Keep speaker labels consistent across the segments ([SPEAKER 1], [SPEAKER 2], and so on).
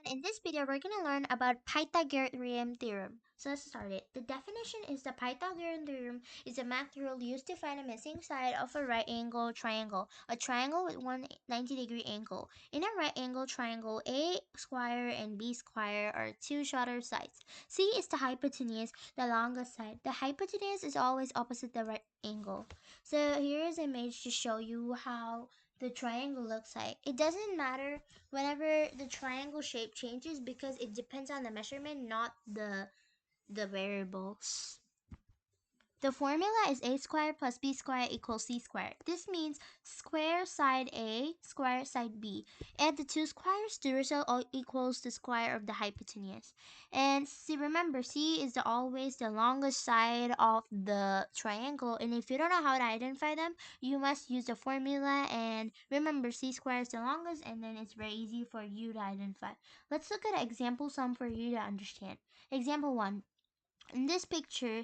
[SPEAKER 1] in this video, we're going to learn about Pythagorean Theorem. So let's start it. The definition is the Pythagorean Theorem is a math rule used to find a missing side of a right angle triangle, a triangle with one 90-degree angle. In a right angle triangle, A square and B square are two shorter sides. C is the hypotenuse, the longest side. The hypotenuse is always opposite the right angle. So here is an image to show you how the triangle looks like. It doesn't matter whenever the triangle shape changes because it depends on the measurement, not the variables. The formula is a squared plus b squared equals c squared. This means square side A, square side B. Add the two squares, the result equals the square of the hypotenuse. And see, remember, C is always the longest side of the triangle. And if you don't know how to identify them, you must use the formula. And remember, C squared is the longest, and then it's very easy for you to identify. Let's look at an example sum for you to understand. Example 1. In this picture,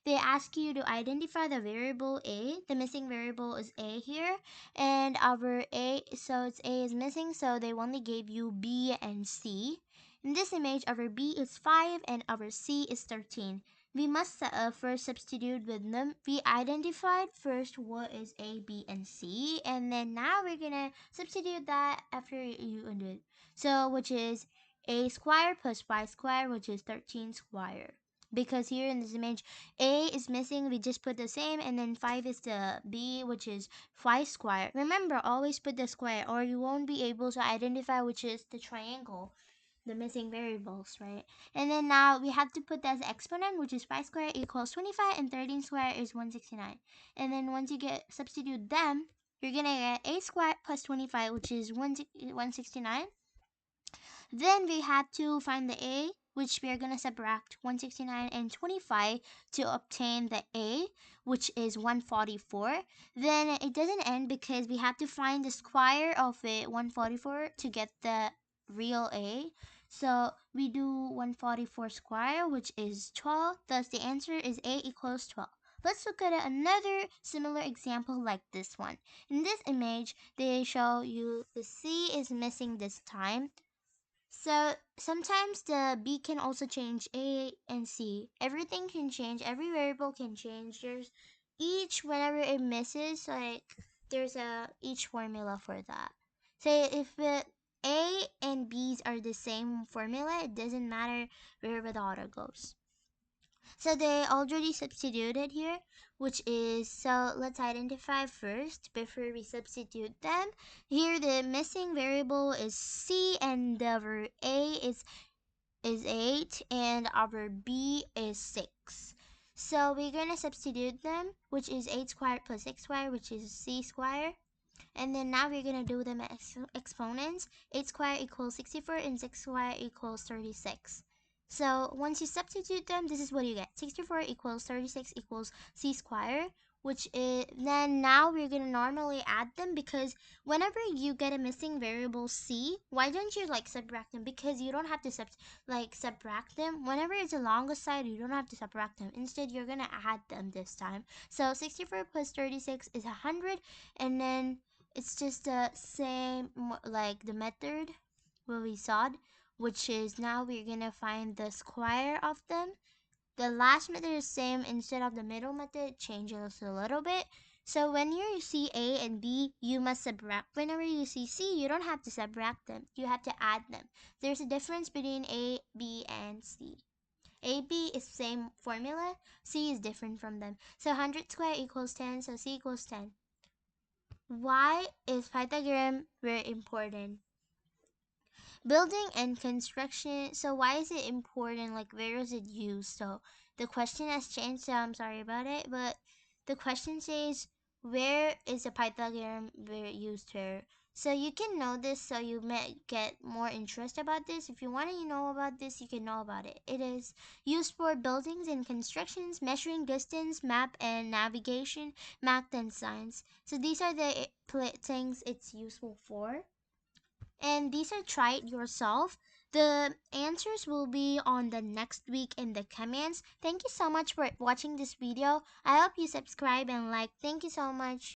[SPEAKER 1] they ask you to identify the variable A. The missing variable is A here. And our A, so it's A is missing, so they only gave you B and C. In this image, our B is 5 and our C is 13. We must first substitute with them. We identified first what is A, B, and C. And then now we're going to substitute that after you undo it. So, which is A squared plus 5 squared, which is 13 squared. Because here in this image, A is missing, we just put the same, and then 5 is the B, which is 5 square. Remember, always put the square or you won't be able to identify which is the triangle, the missing variables, right? And then now we have to put that as an exponent, which is 5 squared equals 25 and 13 squared is 169. And then once you substitute them, you're going to get A squared plus 25, which is 169. Then we had to find the A, which we are going to subtract 169 and 25 to obtain the A, which is 144. Then it doesn't end because we have to find the square of it, 144, to get the real A. So we do 144 square, which is 12. Thus the answer is A equals 12. Let's look at another similar example like this one. In this image, they show you the C is missing this time. So sometimes the B can also change A and C. Everything can change. Every variable can change. There's whenever it misses, like there's each formula for that. Say if A and B's are the same formula, it doesn't matter where the order goes. So they already substituted here, which is, so let's identify first before we substitute them. Here the missing variable is C and our A is 8 and our B is 6. So we're going to substitute them, which is 8 squared plus 6 squared, which is C squared. And then now we're going to do them as exponents. 8 squared equals 64 and 6 squared equals 36. So once you substitute them, this is what you get. 64 equals 36 equals C squared, which is, then now we're going to normally add them because whenever you get a missing variable C, why don't you like subtract them? Because you don't have to subtract them. Whenever it's the longest side, you don't have to subtract them. Instead, you're going to add them this time. So 64 plus 36 is 100, and then it's just the same like the method where we saw it, which is now we're gonna find the square of them. The last method is same. Instead of the middle method, changes a little bit. So when you see A and B, you must subtract. Whenever you see C, you don't have to subtract them. You have to add them. There's a difference between A, B, and C. A, B is same formula. C is different from them. So 100 squared equals 10. So C equals 10. Why is Pythagorean very important? Building and construction. So why is it important? Like, where is it used? So the question has changed, so I'm sorry about it, but the question says, where is the Pythagorean used here? So you can know this, so you may get more interest about this. If you want to know about this, you can know about it. It is used for buildings and constructions, measuring distance, map and navigation, math and science. So these are the things it's useful for. And these are try it yourself. The answers will be on the next week in the comments. Thank you so much for watching this video. I hope you subscribe and like. Thank you so much.